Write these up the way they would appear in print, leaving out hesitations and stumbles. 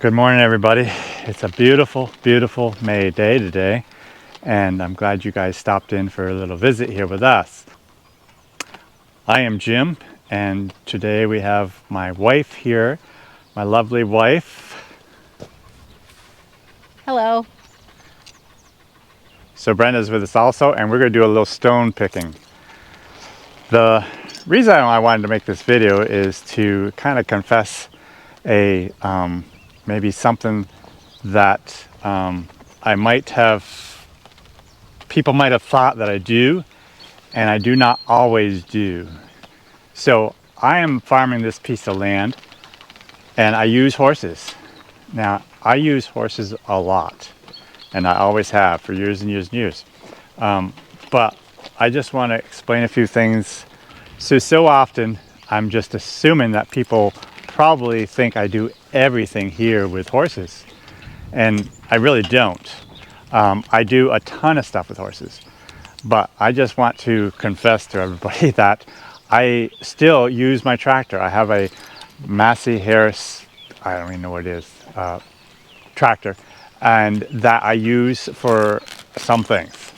Good morning, everybody. It's a beautiful, beautiful May day today, and I'm glad you guys stopped in for a little visit here with us. I am Jim, and today we have my wife here, my lovely wife. Hello. So Brenda's with us also, and we're going to do a little stone picking. The reason I wanted to make this video is to kind of confess a maybe something that I might have, people might have thought that I do, and I do not always do. So I am farming this piece of land, and I use horses. Now, I use horses a lot, and I always have for years and years and years. But I just want to explain a few things. So often I'm just assuming that people probably think I do everything here with horses, and I really don't. I do a ton of stuff with horses, but I just want to confess to everybody that I still use my tractor. I have a Massey Harris, I don't even know what it is, tractor, and that I use for some things.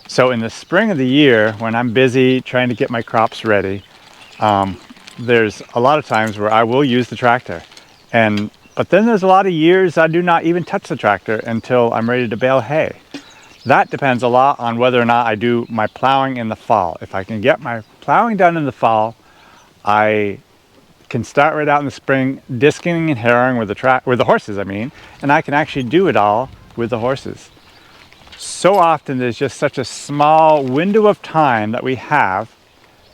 So in the spring of the year, when I'm busy trying to get my crops ready, there's a lot of times where I will use the tractor. But then there's a lot of years I do not even touch the tractor until I'm ready to bale hay. That depends a lot on whether or not I do my plowing in the fall. If I can get my plowing done in the fall, I can start right out in the spring disking and harrowing with the horses, and I can actually do it all with the horses. So often there's just such a small window of time that we have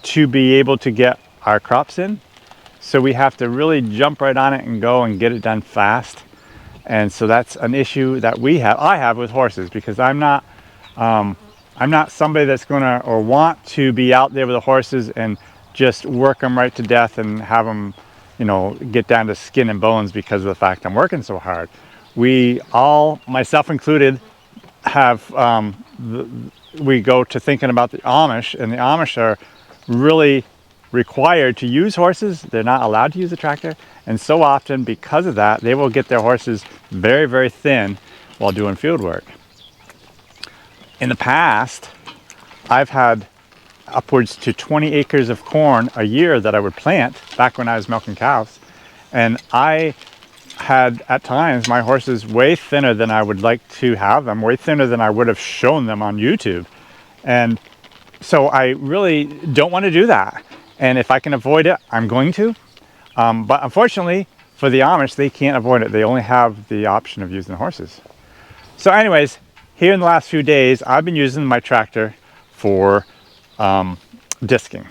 to be able to get our crops in. So we have to really jump right on it and go and get it done fast. And so that's an issue that I have with horses, because I'm not somebody that's gonna or want to be out there with the horses and just work them right to death and have them, get down to skin and bones because of the fact I'm working so hard. We all, myself included, have we go to thinking about the Amish, and the Amish are really required to use horses. They're not allowed to use a tractor, and so often because of that, they will get their horses very, very thin while doing field work. In the past, I've had upwards to 20 acres of corn a year that I would plant back when I was milking cows, and I had at times my horses way thinner than I would like to have them, way thinner than I would have shown them on YouTube. And so I really don't want to do that. And if I can avoid it, I'm going to. But unfortunately for the Amish, they can't avoid it. They only have the option of using the horses. So anyways, here in the last few days, I've been using my tractor for disking.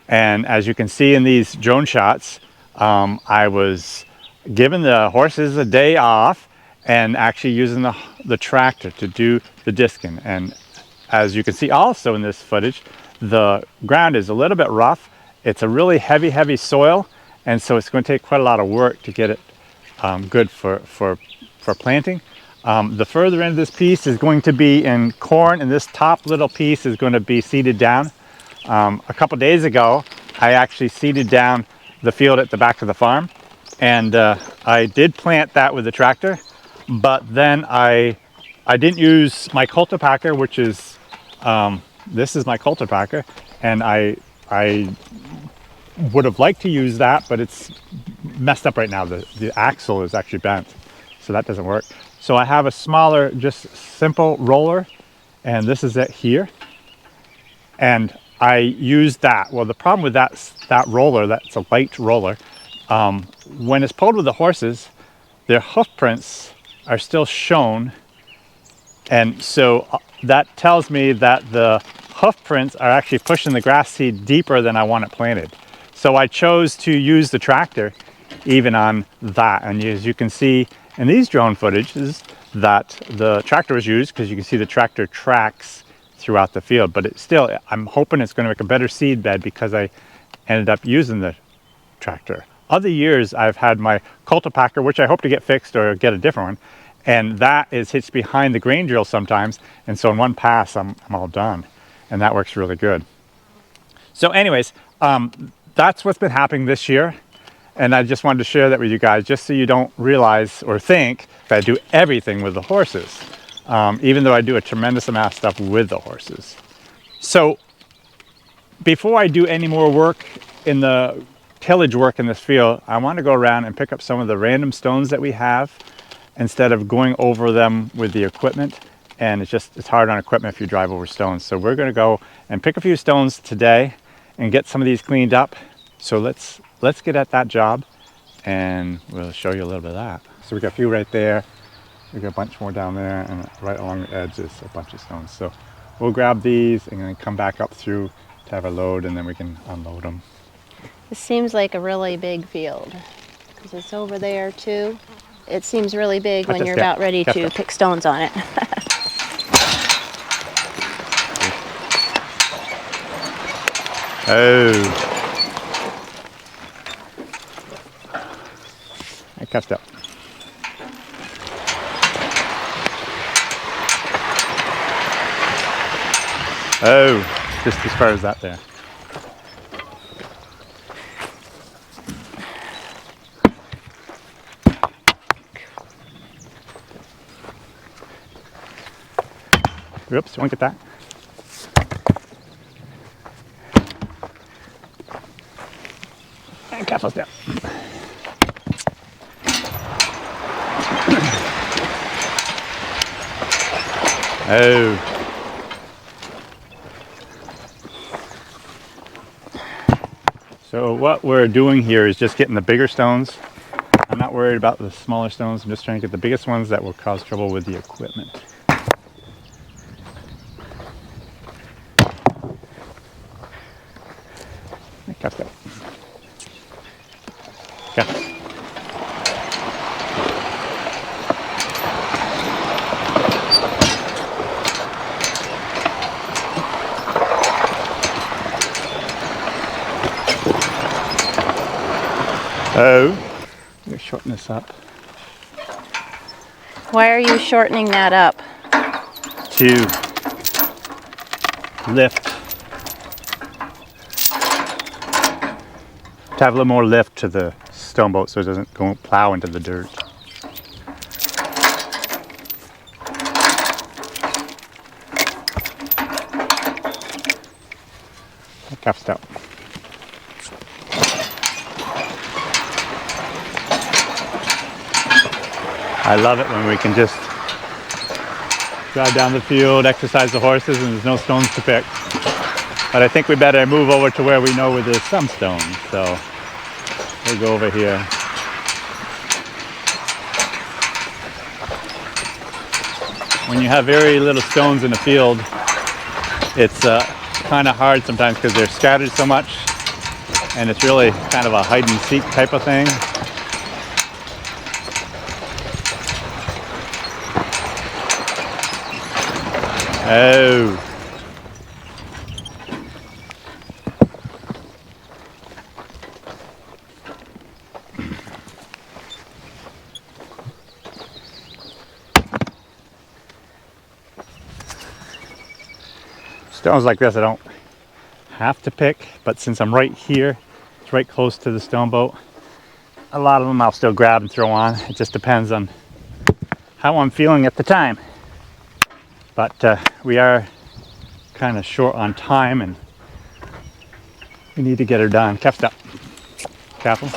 And as you can see in these drone shots, I was giving the horses a day off and actually using the tractor to do the disking. And as you can see also in this footage, the ground is a little bit rough. It's a really heavy soil, and so it's going to take quite a lot of work to get it good for planting. The further end of this piece is going to be in corn, and this top little piece is going to be seeded down. A couple days ago, I actually seeded down the field at the back of the farm, and I did plant that with the tractor, but then I didn't use my cultipacker, which is this is my cultipacker, and I would have liked to use that, but it's messed up right now. The axle is actually bent, so that doesn't work. So I have a smaller, just simple roller, and this is it here, and I use that. Well, the problem with that roller, that's a light roller, when it's pulled with the horses, their hoof prints are still shown, and so that tells me that the hoof prints are actually pushing the grass seed deeper than I want it planted. So I chose to use the tractor even on that, and as you can see in these drone footages that the tractor was used, because you can see the tractor tracks throughout the field, but it's still, I'm hoping it's going to make a better seed bed because I ended up using the tractor. Other years I've had my cultipacker, which I hope to get fixed or get a different one, and that is hitched behind the grain drill sometimes, and so in one pass I'm all done, and that works really good. So anyways, that's what's been happening this year, And I just wanted to share that with you guys, just so you don't realize or think that I do everything with the horses, even though I do a tremendous amount of stuff with the horses. So before I do any more work in the tillage work in this field, I want to go around and pick up some of the random stones that we have instead of going over them with the equipment. And it's hard on equipment if you drive over stones. So we're going to go and pick a few stones today and get some of these cleaned up. So let's get at that job, and we'll show you a little bit of that. So we got a few right there. We got a bunch more down there, and right along the edge is a bunch of stones. So we'll grab these and then come back up through to have a load, and then we can unload them. This seems like a really big field because it's over there too. It seems really big when you're about ready to pick stones on it. Oh. I catched up. Oh, just as far as that there. Oops, won't get that. And careful down. Oh. So what we're doing here is just getting the bigger stones. I'm not worried about the smaller stones. I'm just trying to get the biggest ones that will cause trouble with the equipment. Catch that. Catch. Oh, I'm going to shorten this up. Why are you shortening that up? To lift. To have a little more lift to the stone boat so it doesn't go plow into the dirt. Cuffed up. I love it when we can just drive down the field, exercise the horses, and there's no stones to pick. But I think we better move over to where we know where there's some stones. So we'll go over here. When you have very little stones in the field, it's kind of hard sometimes because they're scattered so much, and it's really kind of a hide and seek type of thing. Oh. Stones like this I don't have to pick, but since I'm right here, it's right close to the stone boat, a lot of them I'll still grab and throw on. It just depends on how I'm feeling at the time. But we are kind of short on time and we need to get her done. Kept up. Careful.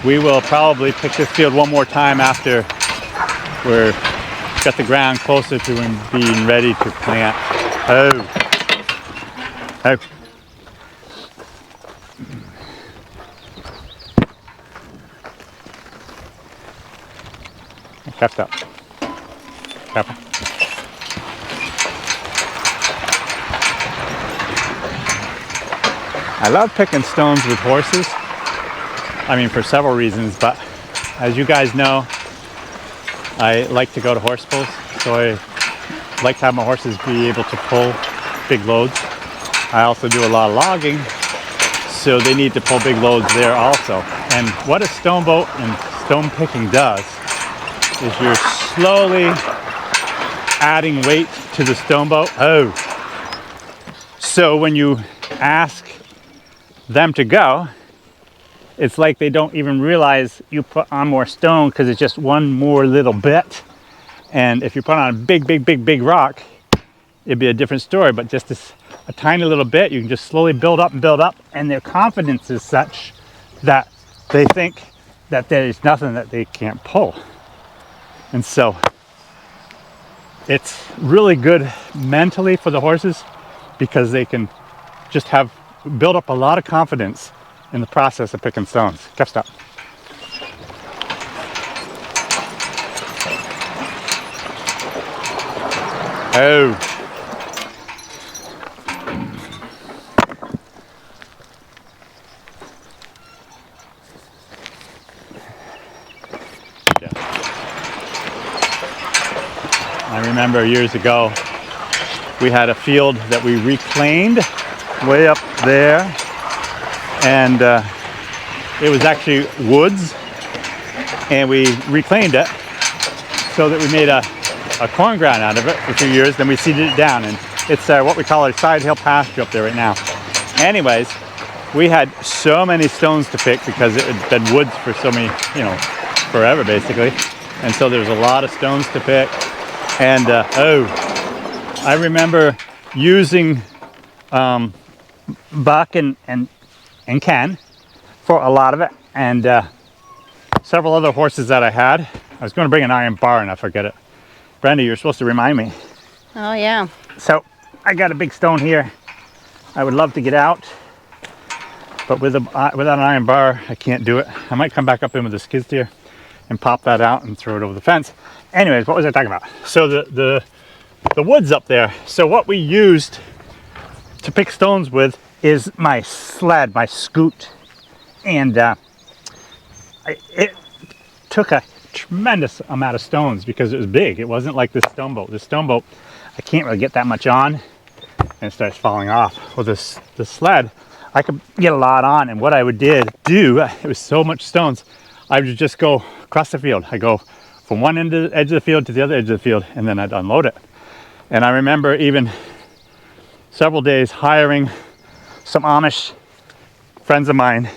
We will probably pick this field one more time after we're got the ground closer to being ready to plant. Oh. Oh. Kept up. Careful. I love picking stones with horses. I mean, for several reasons, but as you guys know, I like to go to horse pulls, so I like to have my horses be able to pull big loads. I also do a lot of logging, so they need to pull big loads there also. And what a stone boat and stone picking does is you're slowly adding weight to the stone boat. Oh. So when you ask them to go, it's like they don't even realize you put on more stone because it's just one more little bit. And if you put on a big rock, it'd be a different story. But just a tiny little bit, you can just slowly build up, and their confidence is such that they think that there's nothing that they can't pull. And so it's really good mentally for the horses because they can just build up a lot of confidence in the process of picking stones. Keep stop. Oh. Yeah. I remember years ago, we had a field that we reclaimed way up there, and it was actually woods, and we reclaimed it so that we made a corn ground out of it for a few years. Then we seeded it down, and it's what we call a side hill pasture up there right now. Anyways, we had so many stones to pick because it had been woods for so many, forever basically, and so there's a lot of stones to pick. And I remember using Buck and Ken for a lot of it, and several other horses that I had. I was going to bring an iron bar and I forget it. Brenda, you're supposed to remind me. Oh yeah. So I got a big stone here. I would love to get out, but without an iron bar, I can't do it. I might come back up in with the skid steer and pop that out and throw it over the fence. Anyways, what was I talking about? So the woods up there. So what we used to pick stones with is my sled, my scoot, and it took a tremendous amount of stones because it was big. It wasn't like this stone boat. This stone boat, I can't really get that much on, and it starts falling off. Well, the sled, I could get a lot on, and what I would do, it was so much stones, I would just go across the field. I go from one end of the edge of the field to the other edge of the field, and then I'd unload it. And I remember even several days hiring some Amish friends of mine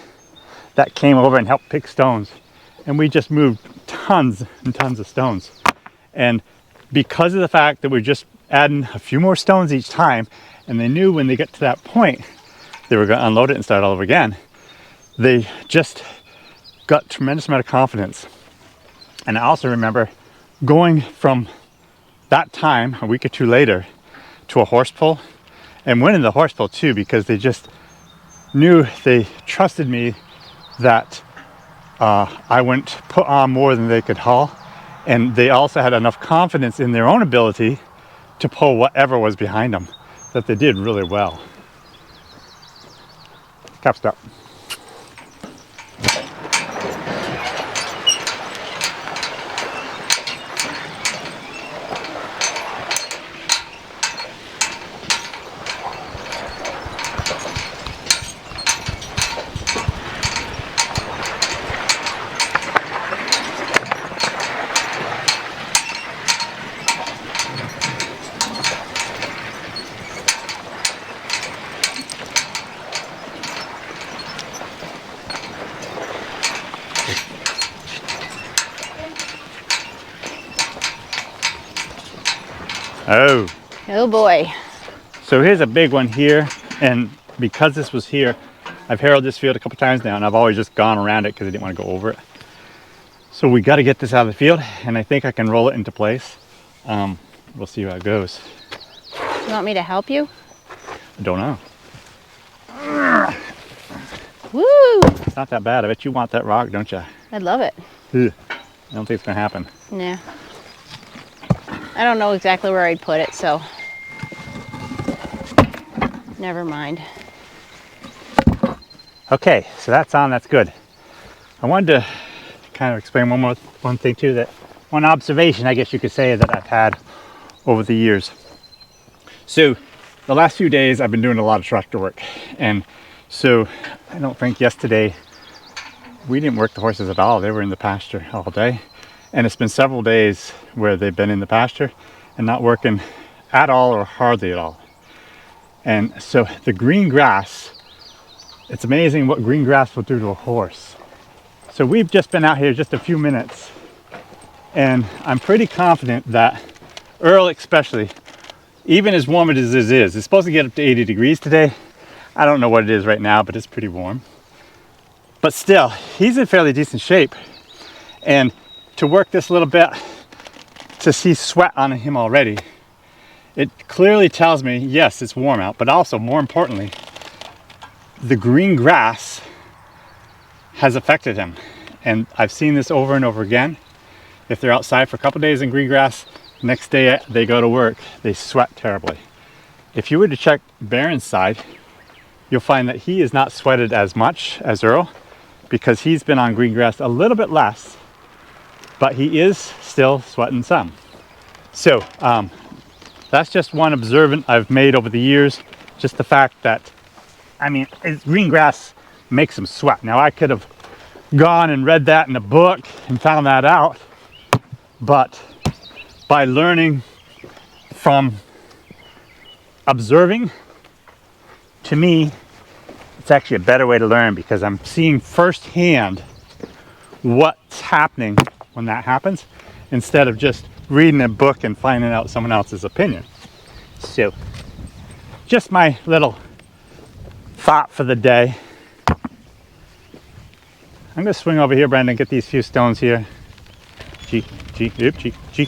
that came over and helped pick stones, and we just moved tons and tons of stones. And because of the fact that we're just adding a few more stones each time, and they knew when they get to that point they were going to unload it and start all over again, they just got a tremendous amount of confidence. And I also remember going from that time a week or two later to a horse pull and winning the horse pull too, because they just knew, they trusted me that I wouldn't put on more than they could haul, and they also had enough confidence in their own ability to pull whatever was behind them that they did really well. Cap stop. Oh boy. So here's a big one here, and because this was here, I've harrowed this field a couple times now, and I've always just gone around it because I didn't want to go over it. So we got to get this out of the field, and I think I can roll it into place. We'll see how it goes. You want me to help you? I don't know. Woo! It's not that bad. I bet you want that rock, don't you? I'd love it. Ugh. I don't think it's gonna happen. Nah. I don't know exactly where I'd put it, so never mind. Okay, so that's on, that's good. I wanted to kind of explain one thing too, that one observation I guess you could say that I've had over the years. So the last few days I've been doing a lot of tractor work, and so I don't think yesterday we didn't work the horses at all. They were in the pasture all day, and it's been several days where they've been in the pasture and not working at all or hardly at all. And so the green grass It's amazing what green grass will do to a horse. So we've just been out here just a few minutes, and I'm pretty confident that Earl especially, even as warm as it is, it's supposed to get up to 80 degrees today. I don't know what it is right now, but it's pretty warm. But still, he's in fairly decent shape. And to work this a little bit, to see sweat on him already, it clearly tells me, yes, it's warm out, but also more importantly, the green grass has affected him. And I've seen this over and over again. If they're outside for a couple days in green grass, next day they go to work, they sweat terribly. If you were to check Baron's side, you'll find that he is not sweated as much as Earl, because he's been on green grass a little bit less, but he is still sweating some. So that's just one observant I've made over the years. Just the fact that, I mean, green grass makes him sweat. Now I could have gone and read that in a book and found that out, but by learning from observing, to me, it's actually a better way to learn, because I'm seeing firsthand what's happening when that happens, instead of just reading a book and finding out someone else's opinion. So, just my little thought for the day. I'm going to swing over here, Brenda, and get these few stones here. G, G, oop, G, G,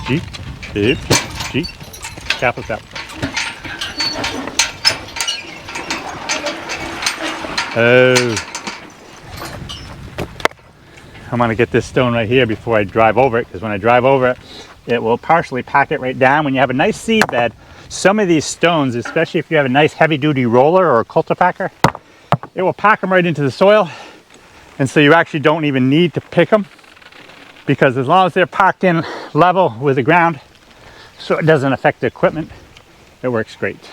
G, oop, G, careful step. Oh. I'm going to get this stone right here before I drive over it, because when I drive over it, it will partially pack it right down. When you have a nice seed bed, some of these stones, especially if you have a nice heavy-duty roller or a cultipacker, it will pack them right into the soil, and so you actually don't even need to pick them, because as long as they're packed in level with the ground, so it doesn't affect the equipment, it works great.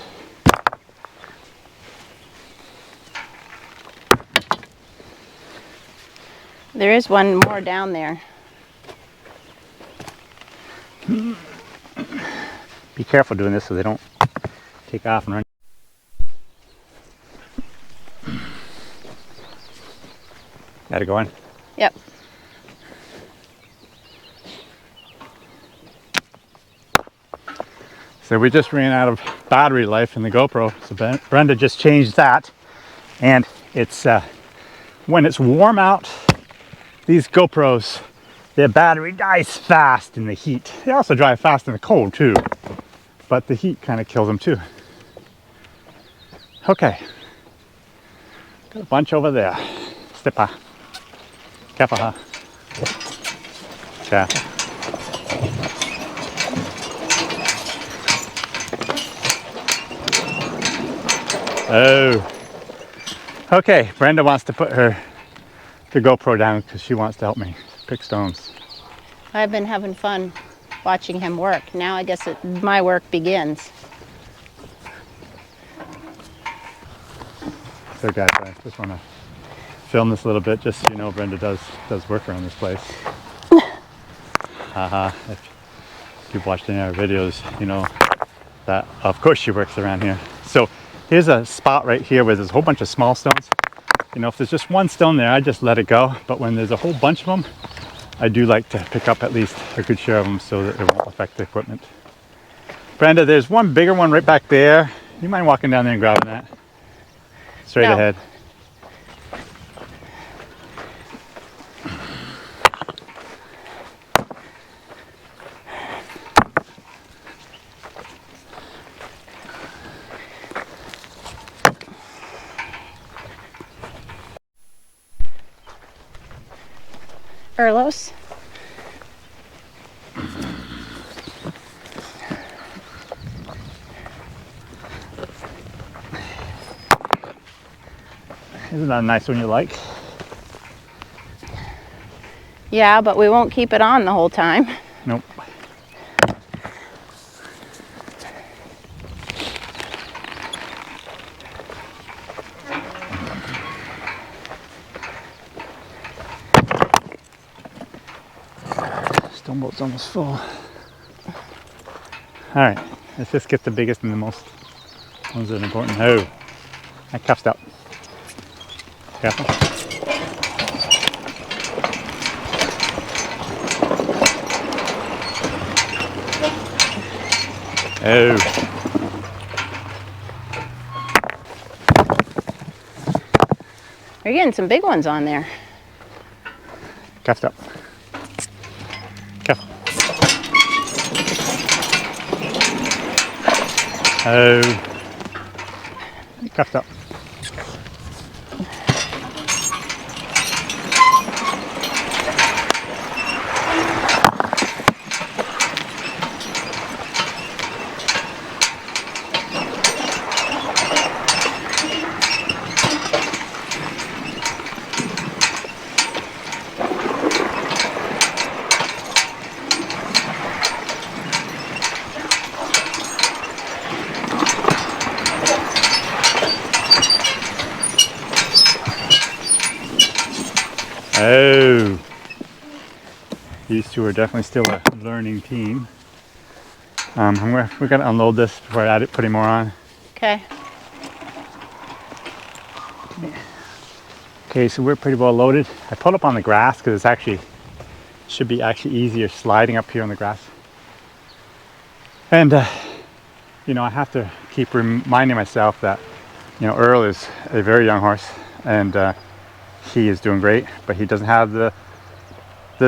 There is one more down there. Be careful doing this so they don't take off and run. Got it going? Yep. So we just ran out of battery life in the GoPro, so Brenda just changed that, and it's when it's warm out, these GoPros, their battery dies fast in the heat. They also dry fast in the cold too, but the heat kind of kills them too. Okay, got a bunch over there. Stipper, careful, huh? Careful. Oh, okay. Brenda wants to put the GoPro down because she wants to help me pick stones. I've been having fun watching him work. Now I guess my work begins. So guys, I just want to film this a little bit, just so you know Brenda does work around this place. Haha. If you've watched any of our videos, you know that of course she works around here. So here's a spot right here where there's a whole bunch of small stones. You know, if there's just one stone there, I just let it go. But when there's a whole bunch of them, I do like to pick up at least a good share of them so that it won't affect the equipment. Brenda, there's one bigger one right back there. You mind walking down there and grabbing that? Straight ahead. Earlos. Isn't that a nice one you like? Yeah, but we won't keep it on the whole time. Nope. Stone boat's almost full. All right, let's just get the biggest and the most ones that are important. Oh, I cuffed up. Careful. Oh. You're getting some big ones on there. Cuffed up. Careful. Oh. Cuffed up. Oh, these two are definitely still a learning team. We're going to unload this before I put any more on. Okay. Okay, so we're pretty well loaded. I pulled up on the grass because it's actually should be actually easier sliding up here on the grass. And you know, I have to keep reminding myself that, you know, Earl is a very young horse, and he is doing great, but he doesn't have the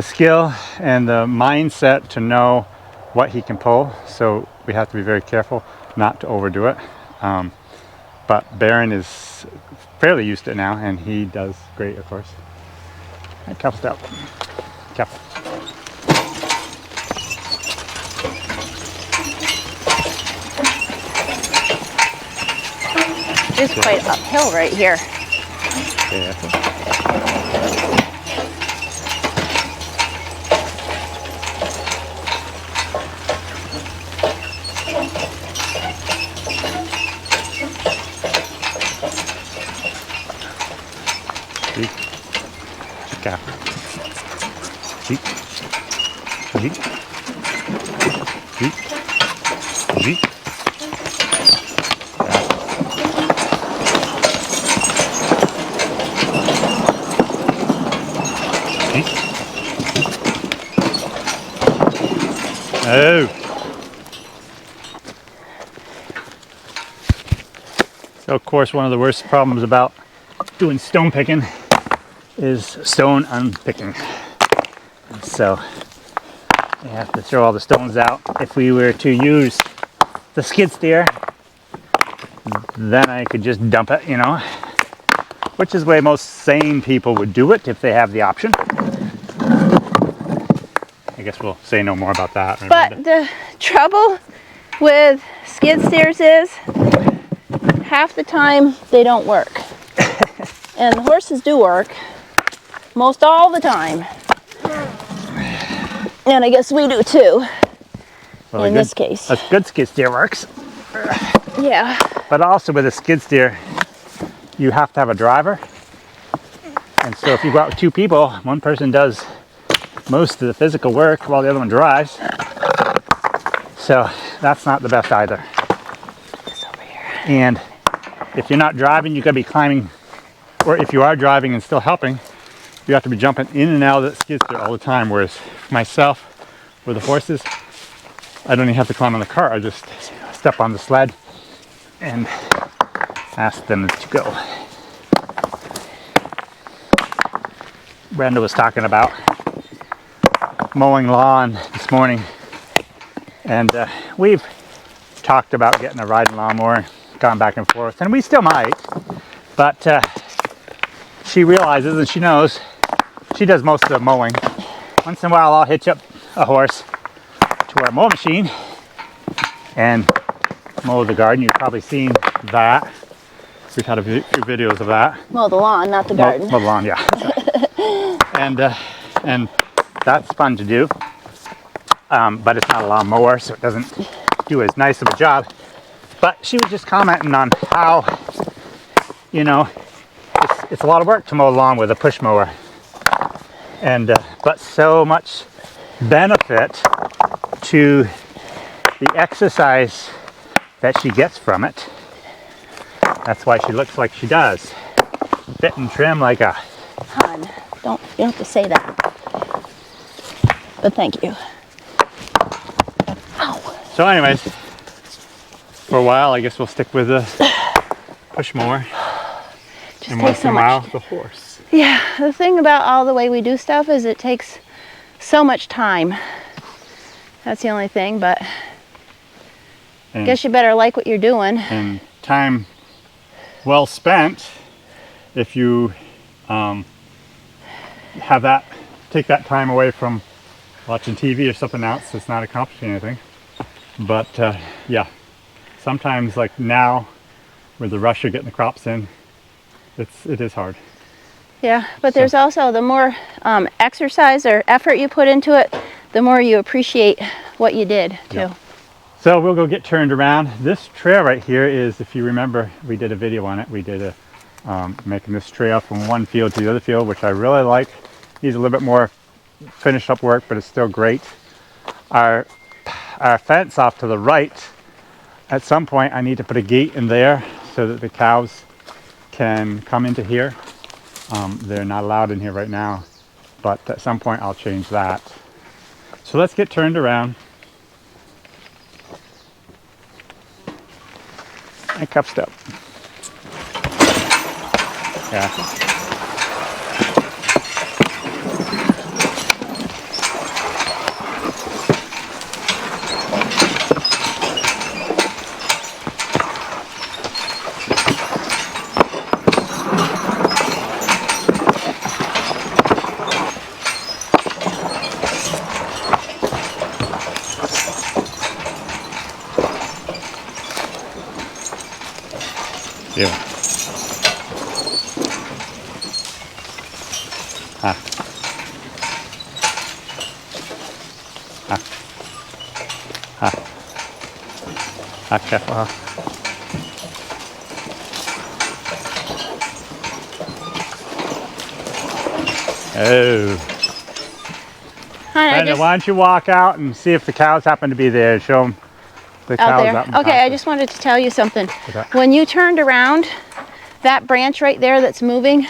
skill and the mindset to know what he can pull. So we have to be very careful not to overdo it. But Baron is fairly used to it now, and he does great, of course. And careful step. Careful. It's quite uphill right here. Careful. Careful. Jeep. Jeep. Jeep. Jeep. Oh. So of course one of the worst problems about doing stone picking is stone unpicking. So we have to throw all the stones out. If we were to use the skid steer, then I could just dump it, you know, which is the way most sane people would do it if they have the option. I guess we'll say no more about that. But the trouble with skid steers is half the time they don't work. And the horses do work most all the time. And I guess we do too, well, in this case. A good skid steer works. Yeah. But also with a skid steer, you have to have a driver. And so if you go out with two people, one person does most of the physical work while the other one drives. So that's not the best either. It's over here. And if you're not driving, you gotta be climbing, or if you are driving and still helping, you have to be jumping in and out of that skid steer all the time. Whereas myself, with the horses, I don't even have to climb on the cart. I just step on the sled and ask them to go. Brenda was talking about mowing lawn this morning, and we've talked about getting a riding lawnmower, gone back and forth, and we still might, but she realizes and she knows she does most of the mowing. Once in a while I'll hitch up a horse to our mow machine and mow the garden. You've probably seen that. We've had a few videos of that. Mow the lawn, not the garden. Mow the lawn, yeah. And that's fun to do, but it's not a lawn mower, so it doesn't do as nice of a job. But she was just commenting on how, you know, it's a lot of work to mow the lawn with a push mower, and but so much benefit to the exercise that she gets from it. That's why she looks like she does. fit and trim like a... Hon, you don't have to say that. But thank you. Ow. So anyways, for a while, I guess we'll stick with the push mower. Just And takes once so in a while, much. the horse. Yeah, the thing about all the way we do stuff is it takes so much time. That's the only thing, but I guess you better like what you're doing. And time well spent if you take that time away from watching TV or something else that's not accomplishing anything. But yeah, sometimes like now with the rush of getting the crops in, it is hard. Yeah, but there's also the more exercise or effort you put into it, the more you appreciate what you did too. Yep. So we'll go get turned around. This trail right here is, if you remember, we did a video on it. We did making this trail from one field to the other field, which I really like. Needs a little bit more finished up work, but it's still great. Our fence off to the right, at some point I need to put a gate in there so that the cows can come into here. They're not allowed in here right now, but at some point I'll change that. So let's get turned around. And cuffed up. Yeah. Yeah. Ah. Ah. Ah. Ah, careful. Huh? Oh. Hon, Brenda, why don't you walk out and see if the cows happen to be there? Show them the out cows there. out in Okay, I pasture. just wanted to tell you something. Okay. When you turned around, that branch right there that's moving,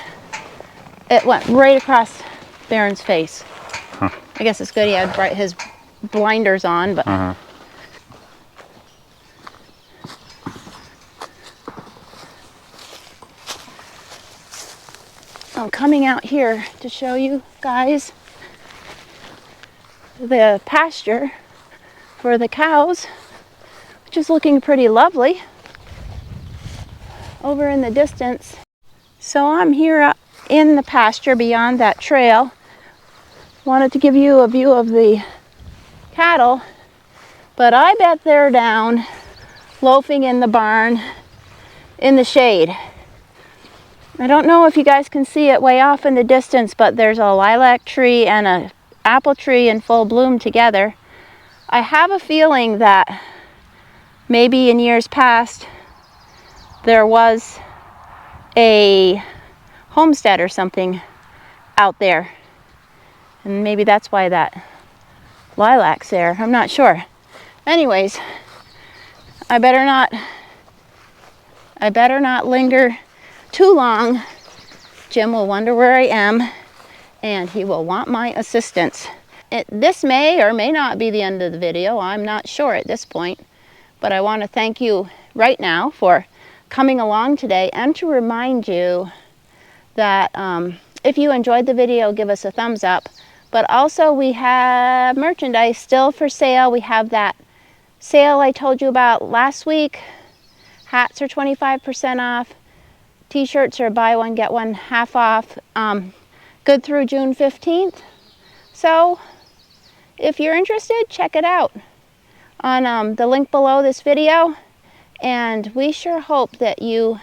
it went right across Baron's face. Huh. I guess it's good he had his blinders on, but Uh-huh. I'm coming out here to show you guys the pasture for the cows, which is looking pretty lovely over in the distance. So I'm here in the pasture beyond that trail. Wanted to give you a view of the cattle, but I bet they're down loafing in the barn in the shade. I don't know if you guys can see it way off in the distance, but there's a lilac tree and an apple tree in full bloom together. I have a feeling that maybe in years past there was a homestead or something out there, and maybe that's why that lilac's there. I'm not sure. Anyways, I better not linger too long. Jim will wonder where I am, and he will want my assistance. This may or may not be the end of the video. I'm not sure at this point, but I want to thank you right now for coming along today, and to remind you that if you enjoyed the video, give us a thumbs up. But also, we have merchandise still for sale. We have that sale I told you about last week. Hats are 25% off. T-shirts are buy one, get one half off. Good through June 15th. So if you're interested, check it out on the link below this video. And we sure hope that you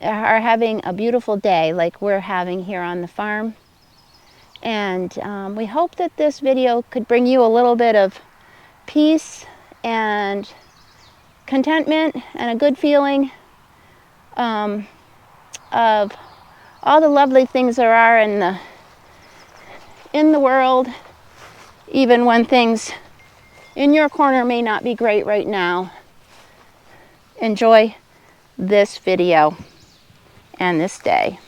are having a beautiful day like we're having here on the farm. And we hope that this video could bring you a little bit of peace and contentment and a good feeling of all the lovely things there are in the world, even when things in your corner may not be great right now. Enjoy this video and this day.